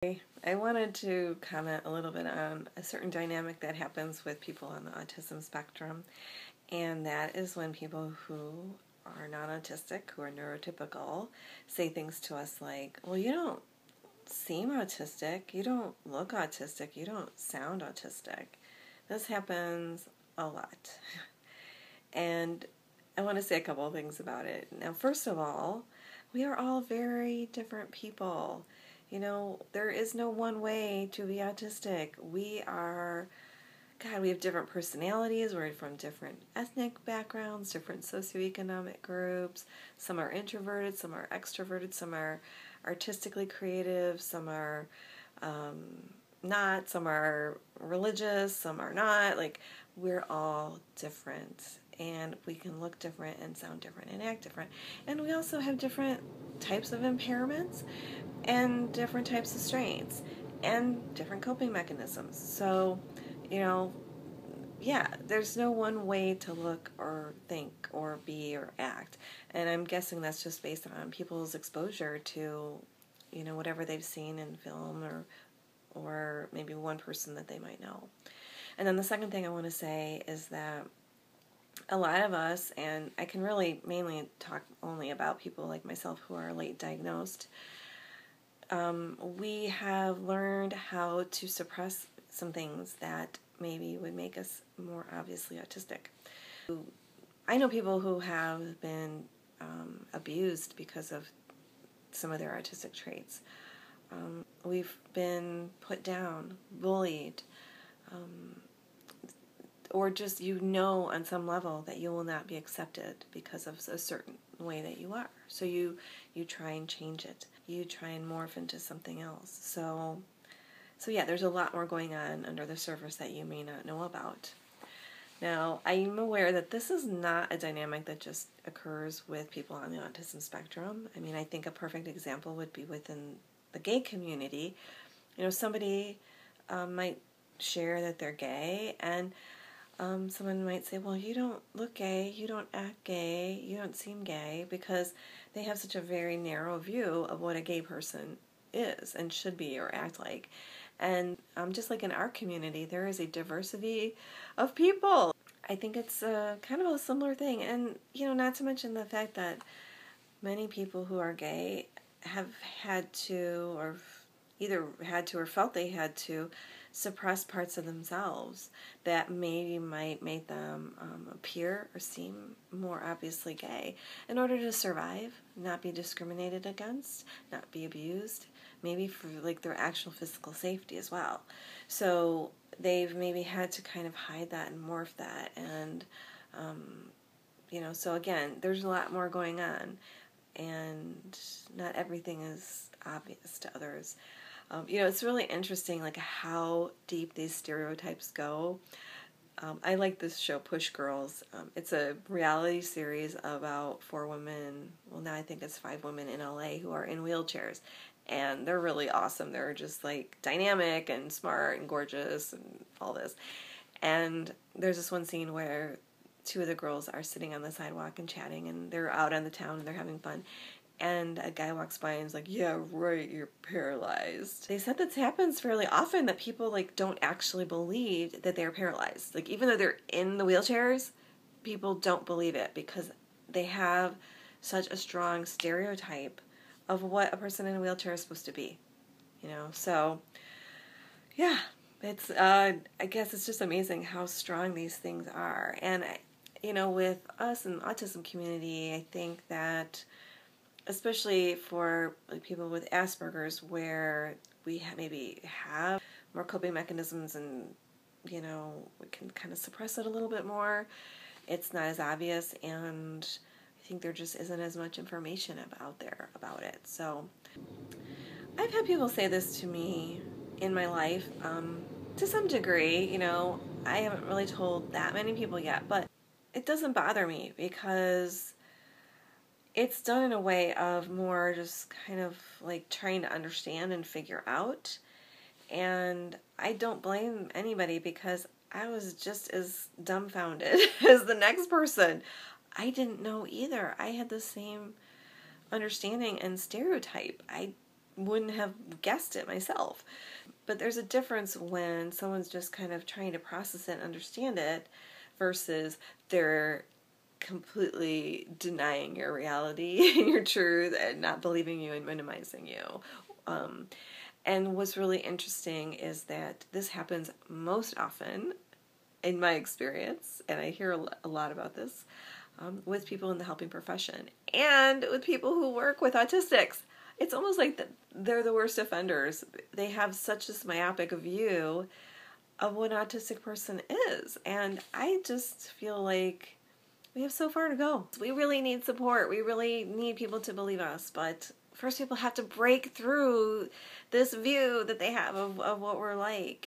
I wanted to comment a little bit on a certain dynamic that happens with people on the autism spectrum, and that is when people who are non-autistic, who are neurotypical, say things to us like, well, you don't seem autistic, you don't look autistic, you don't sound autistic. This happens a lot. And I want to say a couple of things about it. Now, first of all, we are all very different people. You know, there is no one way to be autistic. We have different personalities. We're from different ethnic backgrounds, different socioeconomic groups. Some are introverted, some are extroverted, some are artistically creative, some are not, some are religious, some are not. Like, we're all different, and we can look different and sound different and act different. And we also have different types of impairments and different types of strengths and different coping mechanisms. So, there's no one way to look or think or be or act. And I'm guessing that's just based on people's exposure to, whatever they've seen in film or maybe one person that they might know. And then the second thing I want to say is that a lot of us, and I can really mainly talk only about people like myself who are late diagnosed, we have learned how to suppress some things that maybe would make us more obviously autistic. I know people who have been abused because of some of their autistic traits. We've been put down, bullied, or just on some level that you will not be accepted because of a certain way that you are. So you try and change it. You try and morph into something else. So yeah, there's a lot more going on under the surface that you may not know about. Now, I'm aware that this is not a dynamic that just occurs with people on the autism spectrum. I mean, I think a perfect example would be within the gay community. Somebody might share that they're gay, and someone might say, well, you don't look gay, you don't act gay, you don't seem gay, because they have such a very narrow view of what a gay person is and should be or act like. And just like in our community, there is a diversity of people. I think it's kind of a similar thing. And, not to mention the fact that many people who are gay have had to, or either had to or felt they had to, suppress parts of themselves that maybe might make them appear or seem more obviously gay in order to survive, not be discriminated against, not be abused, maybe for like their actual physical safety as well. So they've maybe had to kind of hide that and morph that, and so again, there's a lot more going on, and not everything is obvious to others. It's really interesting, like, how deep these stereotypes go. I like this show, Push Girls. It's a reality series about 4 women, well, now I think it's 5 women in LA who are in wheelchairs. And they're really awesome. They're just, like, dynamic and smart and gorgeous and all this. And there's this one scene where 2 of the girls are sitting on the sidewalk and chatting, and they're out on the town and they're having fun. And a guy walks by and is like, yeah, right, you're paralyzed. They said that happens fairly often, that people don't actually believe that they're paralyzed. Like, even though they're in the wheelchairs, people don't believe it because they have such a strong stereotype of what a person in a wheelchair is supposed to be. So yeah, it's I guess it's just amazing how strong these things are. And with us in the autism community, I think that especially for people with Asperger's, where we maybe have more coping mechanisms and, we can kind of suppress it a little bit more. It's not as obvious, and I think there just isn't as much information out there about it. So I've had people say this to me in my life, to some degree. I haven't really told that many people yet, but it doesn't bother me because it's done in a way of more just kind of like trying to understand and figure out. And I don't blame anybody because I was just as dumbfounded as the next person. I didn't know either. I had the same understanding and stereotype. I wouldn't have guessed it myself. But there's a difference when someone's just kind of trying to process it and understand it versus they're completely denying your reality and your truth and not believing you and minimizing you. And what's really interesting is that this happens most often, in my experience, and I hear a lot about this, with people in the helping profession and with people who work with autistics. It's almost like they're the worst offenders. They have such this myopic view of what an autistic person is. And I just feel like we have so far to go. We really need support. We really need people to believe us. But first, people have to break through this view that they have of what we're like.